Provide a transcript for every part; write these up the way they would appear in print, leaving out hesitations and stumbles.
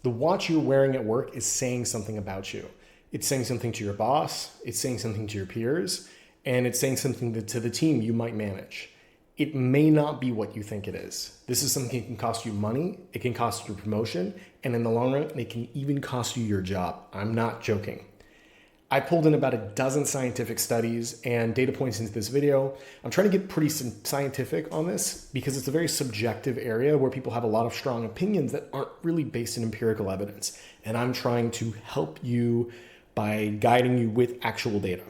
The watch you're wearing at work is saying something about you. It's saying something to your boss, it's saying something to your peers, and it's saying something to the team you might manage. It may not be what you think it is. This is something that can cost you money, it can cost you promotion, and in the long run, it can even cost you your job. I'm not joking. I pulled in about a dozen scientific studies and data points into this video. I'm trying to get pretty scientific on this because it's a very subjective area where people have a lot of strong opinions that aren't really based in empirical evidence. And I'm trying to help you by guiding you with actual data.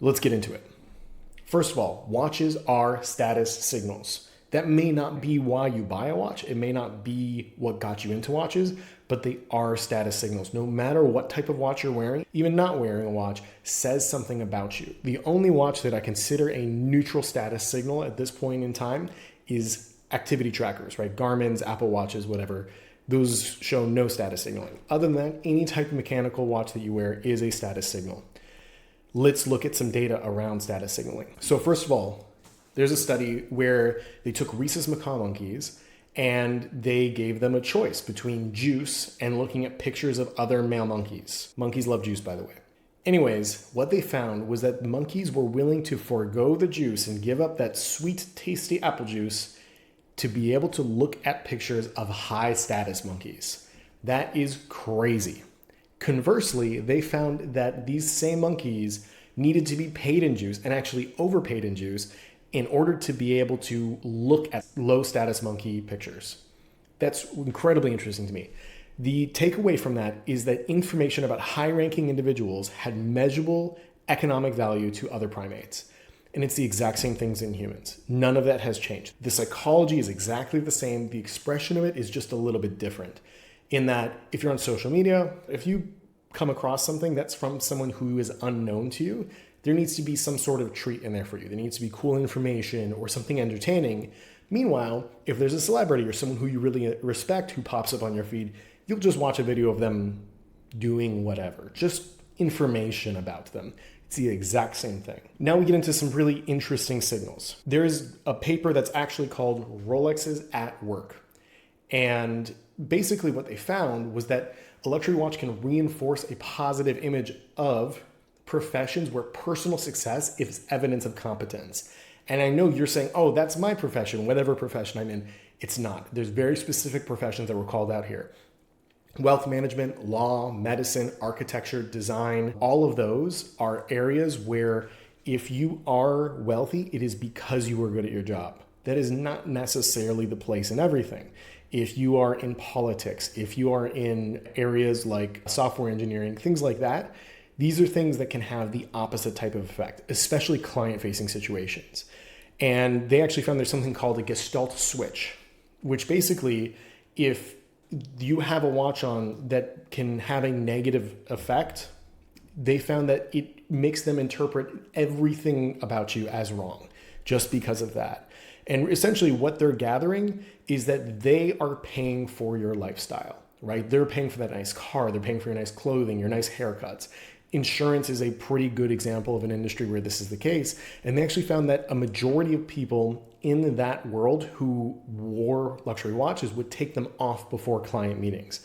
Let's get into it. First of all, watches are status signals. That may not be why you buy a watch. It may not be what got you into watches, but they are status signals. No matter what type of watch you're wearing, even not wearing a watch says something about you. The only watch that I consider a neutral status signal at this point in time is activity trackers, right? Garmin's, Apple Watches, whatever. Those show no status signaling. Other than that, any type of mechanical watch that you wear is a status signal. Let's look at some data around status signaling. So first of all, there's a study where they took rhesus macaque monkeys and they gave them a choice between juice and looking at pictures of other male monkeys. Monkeys love juice, by the way. Anyways, what they found was that monkeys were willing to forego the juice and give up that sweet, tasty apple juice to be able to look at pictures of high status monkeys. That is crazy. Conversely, they found that these same monkeys needed to be paid in juice and actually overpaid in juice in order to be able to look at low status monkey pictures. That's incredibly interesting to me. The takeaway from that is that information about high-ranking individuals had measurable economic value to other primates. And it's the exact same things in humans. None of that has changed. The psychology is exactly the same. The expression of it is just a little bit different. In that, if you're on social media, if you come across something that's from someone who is unknown to you, there needs to be some sort of treat in there for you. There needs to be cool information or something entertaining. Meanwhile, if there's a celebrity or someone who you really respect who pops up on your feed, you'll just watch a video of them doing whatever, just information about them. It's the exact same thing. Now we get into some really interesting signals. There's a paper that's actually called Rolexes at Work. And basically what they found was that a luxury watch can reinforce a positive image of professions where personal success is evidence of competence. And I know you're saying, oh, that's my profession, whatever profession I'm in. It's not. There's very specific professions that were called out here. Wealth management, law, medicine, architecture, design, all of those are areas where if you are wealthy, it is because you are good at your job. That is not necessarily the place in everything. If you are in politics, if you are in areas like software engineering, things like that, these are things that can have the opposite type of effect, especially client-facing situations. And they actually found there's something called a Gestalt switch, which basically, if you have a watch on that can have a negative effect, they found that it makes them interpret everything about you as wrong just because of that. And essentially what they're gathering is that they are paying for your lifestyle, right? They're paying for that nice car, they're paying for your nice clothing, your nice haircuts. Insurance is a pretty good example of an industry where this is the case. And they actually found that a majority of people in that world who wore luxury watches would take them off before client meetings.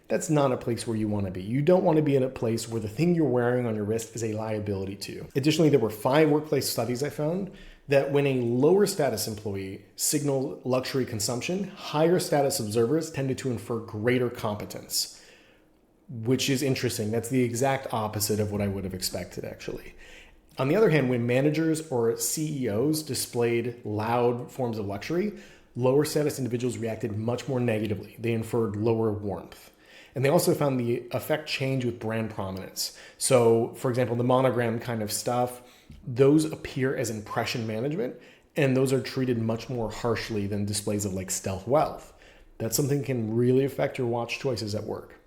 That's not a place where you want to be. You don't want to be in a place where the thing you're wearing on your wrist is a liability to you. Additionally, there were 5 workplace studies I found that when a lower status employee signaled luxury consumption, higher status observers tended to infer greater competence, which is interesting. That's the exact opposite of what I would have expected, actually. On the other hand, when managers or CEOs displayed loud forms of luxury, lower status individuals reacted much more negatively. They inferred lower warmth. And they also found the effect change with brand prominence. So, for example, the monogram kind of stuff, those appear as impression management, and those are treated much more harshly than displays of like stealth wealth. That's something that can really affect your watch choices at work.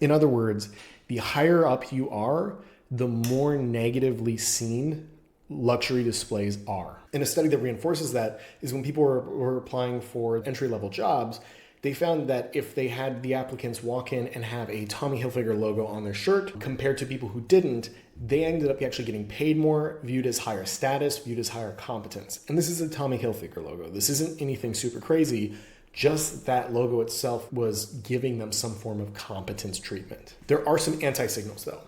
In other words, the higher up you are, the more negatively seen luxury displays are. And a study that reinforces that is when people were applying for entry-level jobs, they found that if they had the applicants walk in and have a Tommy Hilfiger logo on their shirt compared to people who didn't, they ended up actually getting paid more, viewed as higher status, viewed as higher competence. And this is a Tommy Hilfiger logo. This isn't anything super crazy, Just that logo itself was giving them some form of competence treatment. There are some anti-signals though.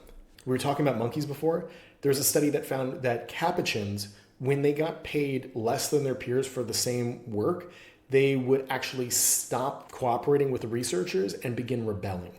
We were talking about monkeys before. There's a study that found that capuchins, when they got paid less than their peers for the same work, they would actually stop cooperating with the researchers and begin rebelling.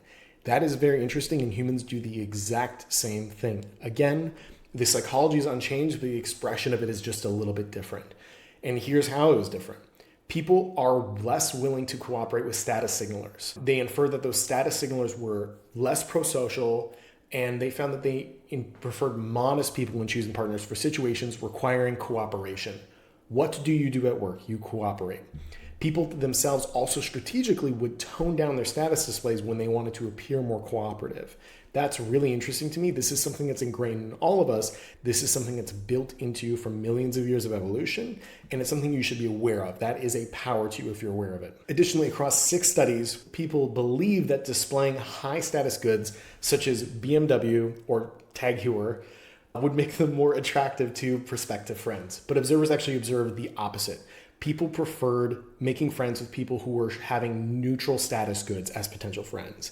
That is very interesting, and humans do the exact same thing. Again, the psychology is unchanged, but the expression of it is just a little bit different. And here's how it was different. People are less willing to cooperate with status signalers. They inferred that those status signalers were less pro-social, and they found that they preferred modest people when choosing partners for situations requiring cooperation. What do you do at work? You cooperate. People themselves also strategically would tone down their status displays when they wanted to appear more cooperative. That's really interesting to me. This is something that's ingrained in all of us. This is something that's built into you from millions of years of evolution, and it's something you should be aware of. That is a power to you if you're aware of it. Additionally, across 6 studies, people believe that displaying high status goods such as BMW or Tag Heuer would make them more attractive to prospective friends. But observers actually observed the opposite. People preferred making friends with people who were having neutral status goods as potential friends.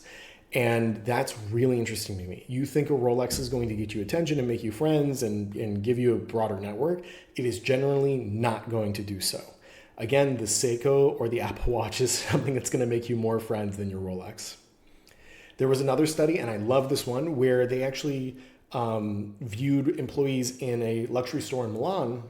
And that's really interesting to me. You think a Rolex is going to get you attention and make you friends and give you a broader network. It is generally not going to do so. Again, the Seiko or the Apple Watch is something that's going to make you more friends than your Rolex. There was another study, and I love this one, where they actually viewed employees in a luxury store in Milan,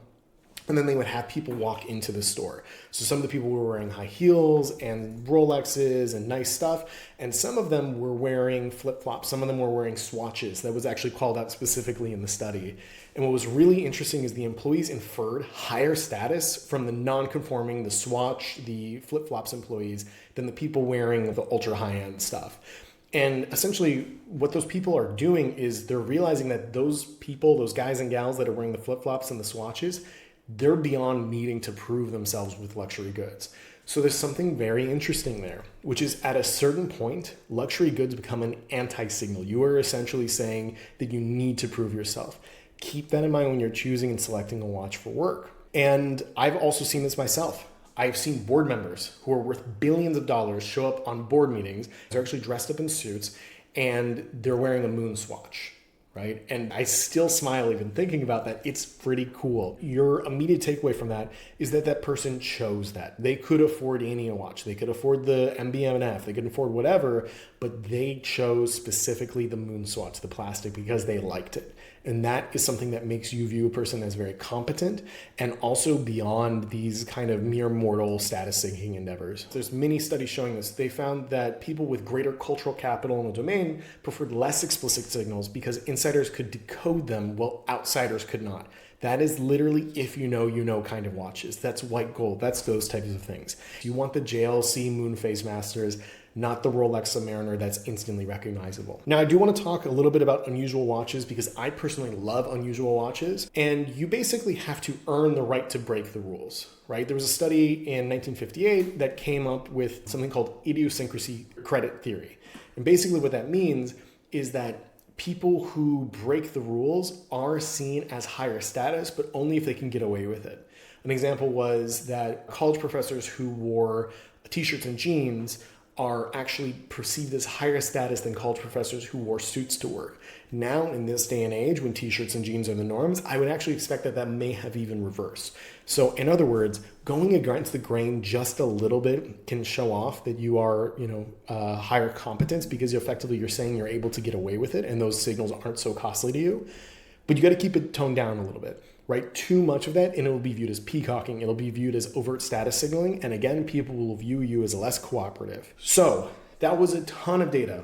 and then they would have people walk into the store. So some of the people were wearing high heels and Rolexes and nice stuff, and some of them were wearing flip-flops. Some of them were wearing swatches. That was actually called out specifically in the study. And what was really interesting is the employees inferred higher status from the non-conforming, the swatch, the flip-flops employees than the people wearing the ultra high-end stuff. And essentially what those people are doing is they're realizing that those people, those guys and gals that are wearing the flip-flops and the swatches, they're beyond needing to prove themselves with luxury goods. So there's something very interesting there, which is at a certain point, luxury goods become an anti-signal. You are essentially saying that you need to prove yourself. Keep that in mind when you're choosing and selecting a watch for work. And I've also seen this myself. I've seen board members who are worth billions of dollars show up on board meetings. They're actually dressed up in suits and they're wearing a moon swatch. Right? And I still smile even thinking about that. It's pretty cool. Your immediate takeaway from that is that that person chose that. They could afford any watch. They could afford the MBMF. They could afford whatever, but they chose specifically the moon swatch, the plastic, because they liked it. And that is something that makes you view a person as very competent and also beyond these kind of mere mortal status seeking endeavors. There's many studies showing this. They found that people with greater cultural capital in a domain preferred less explicit signals because insiders could decode them while outsiders could not. That is literally if you know kind of watches. That's white gold. That's those types of things. You want the JLC Moon Phase Masters, not the Rolex Submariner that's instantly recognizable. Now, I do want to talk a little bit about unusual watches because I personally love unusual watches, and you basically have to earn the right to break the rules, right? There was a study in 1958 that came up with something called idiosyncrasy credit theory. And basically what that means is that people who break the rules are seen as higher status, but only if they can get away with it. An example was that college professors who wore t-shirts and jeans are actually perceived as higher status than college professors who wore suits to work. Now, in this day and age, when t-shirts and jeans are the norms, I would actually expect that may have even reversed. So in other words, going against the grain just a little bit can show off that you are, higher competence because effectively you're saying you're able to get away with it and those signals aren't so costly to you. But you got to keep it toned down a little bit. Right? Too much of that and it will be viewed as peacocking. It'll be viewed as overt status signaling. And again, people will view you as less cooperative. So that was a ton of data.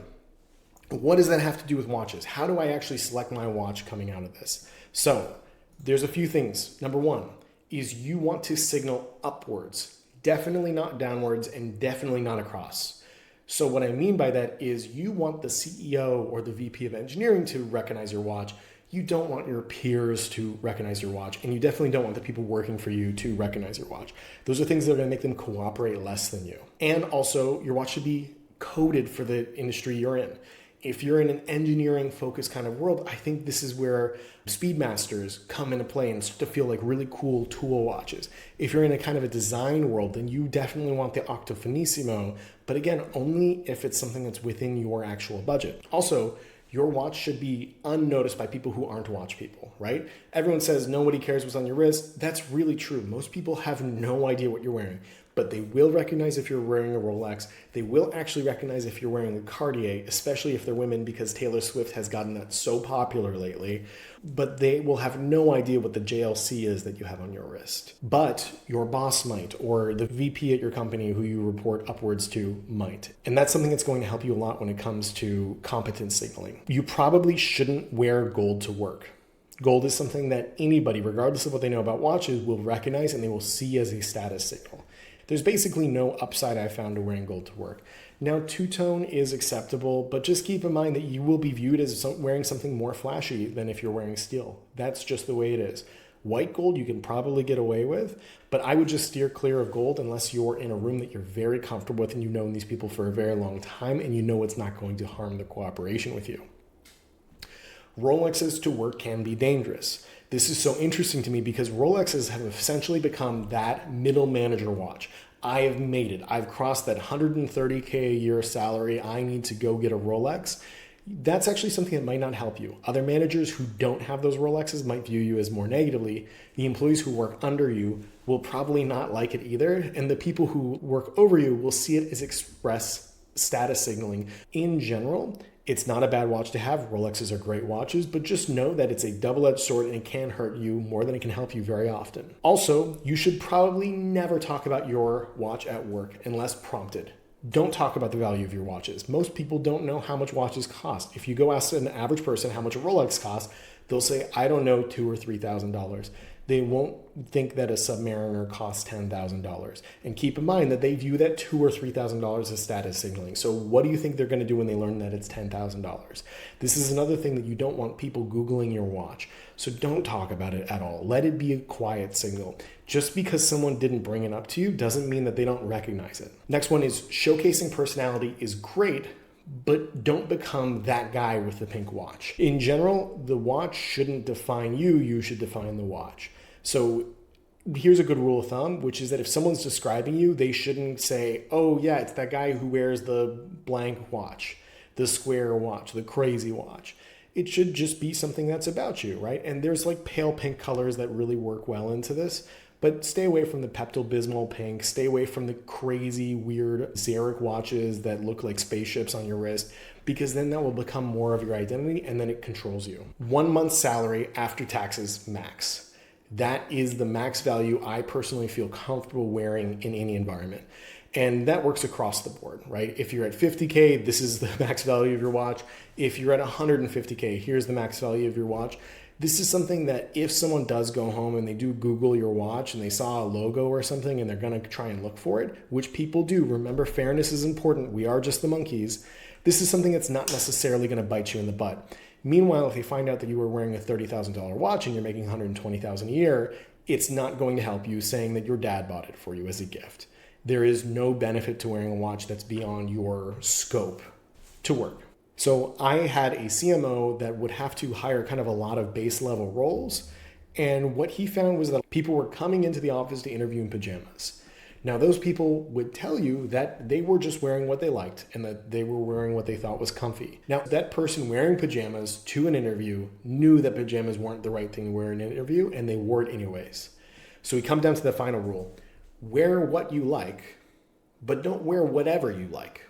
What does that have to do with watches? How do I actually select my watch coming out of this? So there's a few things. Number one is you want to signal upwards, definitely not downwards and definitely not across. So what I mean by that is you want the CEO or the VP of engineering to recognize your watch. You don't want your peers to recognize your watch, and you definitely don't want the people working for you to recognize your watch. Those are things that are going to make them cooperate less than you. And also, your watch should be coded for the industry you're in. If you're in an engineering focused kind of world, I think this is where Speedmasters come into play and start to feel like really cool tool watches. If you're in a kind of a design world, then you definitely want the Octo Finissimo, but again, only if it's something that's within your actual budget. Also, your watch should be unnoticed by people who aren't watch people, right? Everyone says nobody cares what's on your wrist. That's really true. Most people have no idea what you're wearing, but they will recognize if you're wearing a Rolex. They will actually recognize if you're wearing a Cartier, especially if they're women, because Taylor Swift has gotten that so popular lately. But they will have no idea what the JLC is that you have on your wrist. But your boss might, or the VP at your company who you report upwards to might. And that's something that's going to help you a lot when it comes to competence signaling. You probably shouldn't wear gold to work. Gold is something that anybody, regardless of what they know about watches, will recognize and they will see as a status signal. There's basically no upside I found to wearing gold to work. Now, two-tone is acceptable, but just keep in mind that you will be viewed as wearing something more flashy than if you're wearing steel. That's just the way it is. White gold you can probably get away with, but I would just steer clear of gold unless you're in a room that you're very comfortable with and you've known these people for a very long time and you know it's not going to harm the cooperation with you. Rolexes to work can be dangerous. This is so interesting to me because Rolexes have essentially become that middle manager watch. I have made it. I've crossed that $130K a year salary. I need to go get a Rolex. That's actually something that might not help you. Other managers who don't have those Rolexes might view you as more negatively. The employees who work under you will probably not like it either. And the people who work over you will see it as express status signaling. In general, it's not a bad watch to have. Rolexes are great watches, but just know that it's a double-edged sword and it can hurt you more than it can help you very often. Also, you should probably never talk about your watch at work unless prompted. Don't talk about the value of your watches. Most people don't know how much watches cost. If you go ask an average person how much a Rolex costs, they'll say, I don't know, $2,000 or $3,000. They won't think that a Submariner costs $10,000. And keep in mind that they view that $2,000 or $3,000 as status signaling. So what do you think they're going to do when they learn that it's $10,000? This is another thing that you don't want people Googling your watch. So don't talk about it at all. Let it be a quiet signal. Just because someone didn't bring it up to you doesn't mean that they don't recognize it. Next one is showcasing personality is great, but don't become that guy with the pink watch. In general, the watch shouldn't define you. You should define the watch. So here's a good rule of thumb, which is that if someone's describing you, they shouldn't say, oh yeah, it's that guy who wears the blank watch, the square watch, the crazy watch. It should just be something that's about you, right? And there's like pale pink colors that really work well into this, but stay away from the Pepto-Bismol pink, stay away from the crazy, weird Xeric watches that look like spaceships on your wrist, because then that will become more of your identity and then it controls you. 1 month's salary after taxes max. That is the max value I personally feel comfortable wearing in any environment. And that works across the board, right? If you're at 50K, this is the max value of your watch. If you're at 150K, here's the max value of your watch. This is something that if someone does go home and they do Google your watch and they saw a logo or something and they're going to try and look for it, which people do. Remember, fairness is important. We are just the monkeys. This is something that's not necessarily going to bite you in the butt. Meanwhile, if they find out that you were wearing a $30,000 watch and you're making $120,000 a year, it's not going to help you saying that your dad bought it for you as a gift. There is no benefit to wearing a watch that's beyond your scope to work. So I had a CMO that would have to hire kind of a lot of base level roles. And what he found was that people were coming into the office to interview in pajamas. Now, those people would tell you that they were just wearing what they liked and that they were wearing what they thought was comfy. Now, that person wearing pajamas to an interview knew that pajamas weren't the right thing to wear in an interview, and they wore it anyways. So we come down to the final rule. Wear what you like, but don't wear whatever you like.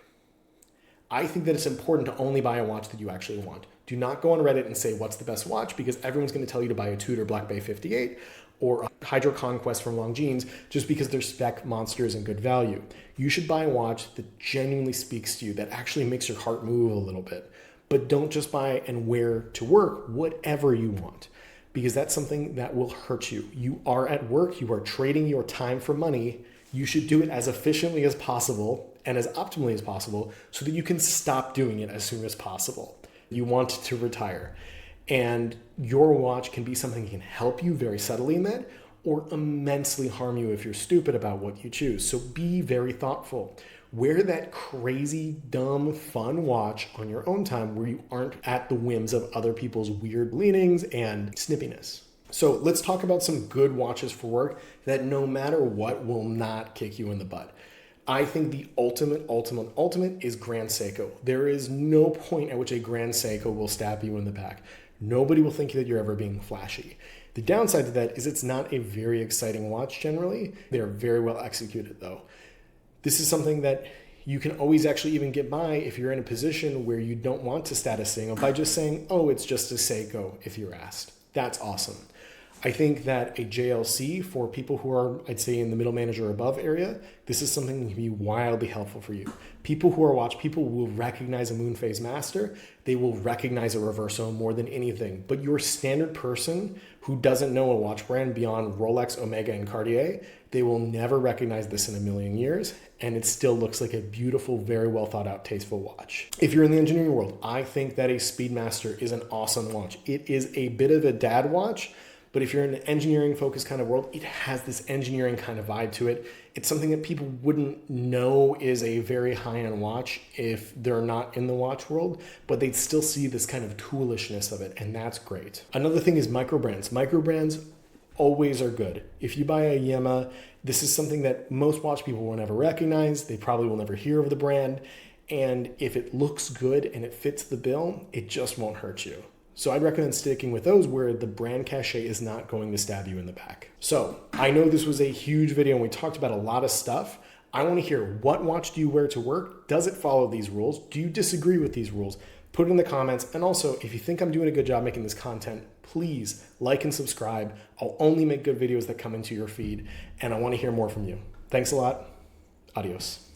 I think that it's important to only buy a watch that you actually want. Do not go on Reddit and say, what's the best watch? Because everyone's going to tell you to buy a Tudor Black Bay 58 or a Hydro Conquest from Longines just because they're spec monsters and good value. You should buy a watch that genuinely speaks to you, that actually makes your heart move a little bit. But don't just buy and wear to work whatever you want, because that's something that will hurt you. You are at work. You are trading your time for money. You should do it as efficiently as possible and as optimally as possible so that you can stop doing it as soon as possible. You want to retire. And your watch can be something that can help you very subtly in that, or immensely harm you if you're stupid about what you choose. So be very thoughtful. Wear that crazy, dumb, fun watch on your own time where you aren't at the whims of other people's weird leanings and snippiness. So let's talk about some good watches for work that no matter what will not kick you in the butt. I think the ultimate is Grand Seiko. There is no point at which a Grand Seiko will stab you in the back. Nobody will think that you're ever being flashy. The downside to that is it's not a very exciting watch generally. They're very well executed though. This is something that you can always actually even get by if you're in a position where you don't want to status signal by just saying, oh, it's just a Seiko if you're asked. That's awesome. I think that a JLC for people who are, I'd say, in the middle manager or above area, this is something that can be wildly helpful for you. People who are watch people will recognize a moon phase master. They will recognize a reverso more than anything. But your standard person who doesn't know a watch brand beyond Rolex, Omega, and Cartier, they will never recognize this in a million years. And it still looks like a beautiful, very well thought out, tasteful watch. If you're in the engineering world, I think that a Speedmaster is an awesome watch. It is a bit of a dad watch, but if you're in an engineering focused kind of world, it has this engineering kind of vibe to it. It's something that people wouldn't know is a very high-end watch if they're not in the watch world, but they'd still see this kind of toolishness of it, and that's great. Another thing is microbrands. Microbrands always are good. If you buy a Yema, this is something that most watch people will never recognize. They probably will never hear of the brand. And if it looks good and it fits the bill, it just won't hurt you. So I'd recommend sticking with those where the brand cachet is not going to stab you in the back. So I know this was a huge video and we talked about a lot of stuff. I want to hear, what watch do you wear to work? Does it follow these rules? Do you disagree with these rules? Put it in the comments. And also, if you think I'm doing a good job making this content, please like and subscribe. I'll only make good videos that come into your feed, and I want to hear more from you. Thanks a lot. Adios.